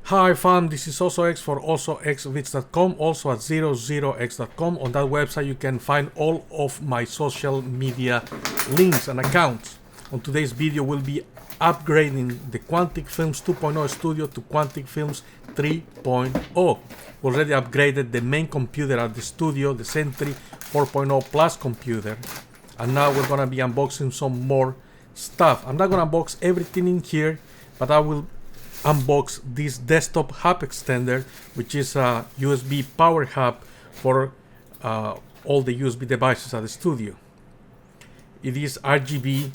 Hi fam, this is also X for ZeroZeroXVids.com, also at ZeroZeroX.com. On that website you can find all of my social media links and accounts. On today's video we'll be upgrading the Quantic Films 2.0 studio to Quantic Films 3.0. We already upgraded the main computer at the studio, the Sentry 4.0 Plus computer, and now we're gonna be unboxing some more stuff. I'm not gonna unbox everything in here, but I will unbox this desktop hub extender, which is a USB power hub for all the USB devices at the studio. It is RGB,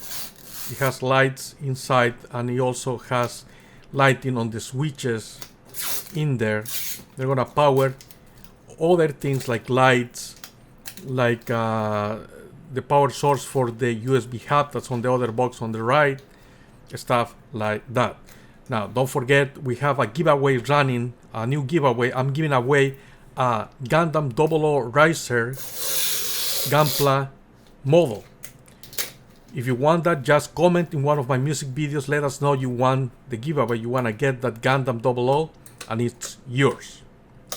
it has lights inside, and it also has lighting on the switches in there. They're gonna power other things like lights, like the power source for the USB hub that's on the other box on the right, stuff like that. Now, don't forget, we have a giveaway running, a new giveaway. I'm giving away a Gundam 00 Riser Gunpla model. If you want that, just comment in one of my music videos. Let us know you want the giveaway. You want to get that Gundam 00, and it's yours.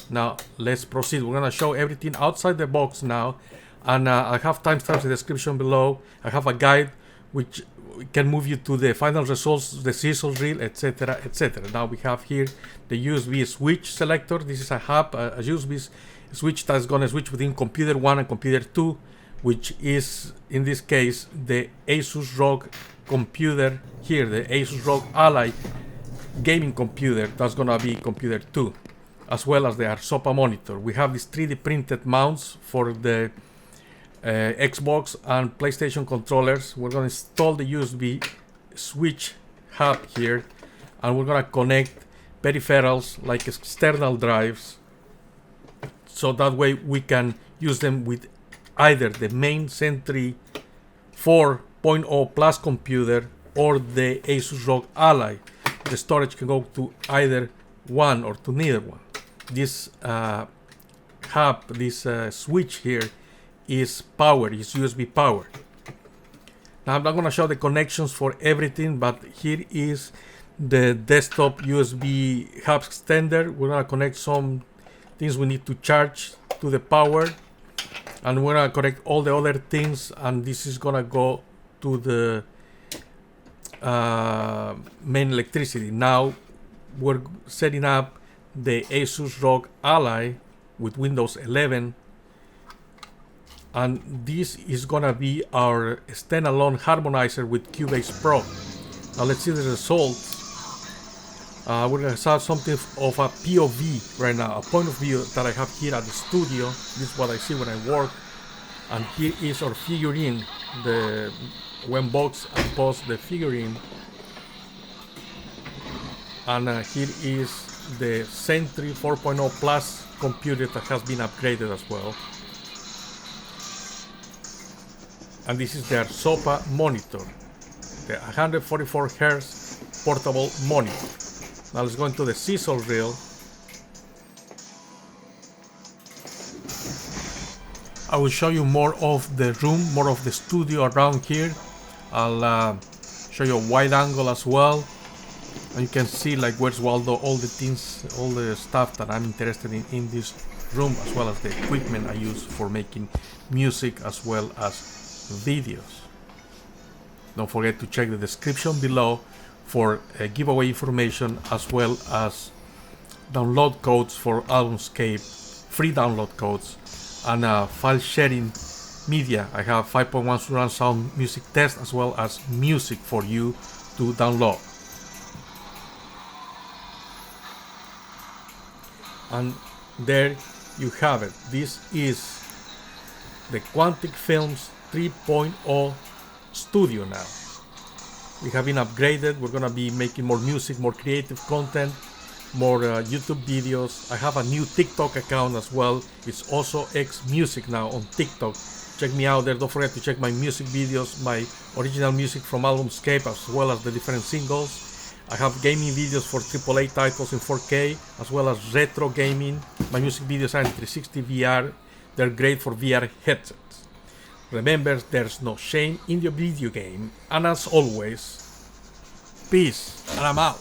Now, let's proceed. We're going to show everything outside the box now. And I have timestamps in the description below. I have a guide which can move you to the final results, the Sizzle reel, etc, etc. Now we have here the USB switch selector. This is a hub, a USB switch that's going to switch between computer 1 and computer 2, which is in this case the Asus ROG computer here, the Asus ROG Ally gaming computer. That's going to be computer 2, as well as the ARSOPA monitor. We have these 3D printed mounts for the Xbox and PlayStation controllers. We're going to install the USB switch hub here, and we're going to connect peripherals like external drives, so that way we can use them with either the main Sentry 4.0 Plus computer or the Asus ROG Ally. The storage can go to either one or to neither one. This hub, this switch here, is power, is USB power. Now I'm not going to show the connections for everything, but here is the desktop USB hub extender. We're going to connect some things we need to charge to the power, and we're going to connect all the other things, and this is going to go to the main electricity. Now we're setting up the Asus ROG Ally with Windows 11, and this is gonna be our standalone harmonizer with Cubase Pro. Now let's see the results. We're gonna have something of a POV right now, a point of view that I have here at the studio. This is what I see when I work, and here is our figurine. We unbox and post the figurine, and here is the Sentry 4.0 Plus computer that has been upgraded as well. And this is the ARSOPA monitor, the 144 Hz portable monitor. Now let's go into the Sizzle reel. I will show you more of the room, more of the studio around here. I'll show you a wide angle as well, and you can see like where's Waldo, all the things, all the stuff that I'm interested in this room, as well as the equipment I use for making music as well as videos. Don't forget to check the description below for giveaway information, as well as download codes for Albumscape, free download codes, and file sharing media. I have 5.1 surround sound music test, as well as music for you to download. And there you have it. This is the Quantic Films 3.0 studio now. We have been upgraded. We're gonna be making more music, more creative content, more YouTube videos. I have a new TikTok account as well. It's also X Music now on TikTok. Check me out there. Don't forget to check my music videos, my original music from Albumscape, as well as the different singles. I have gaming videos for AAA titles in 4K, as well as retro gaming. My music videos are in 360 VR. They're great for VR headsets. Remember, there's no shame in your video game. And as always, peace, and I'm out.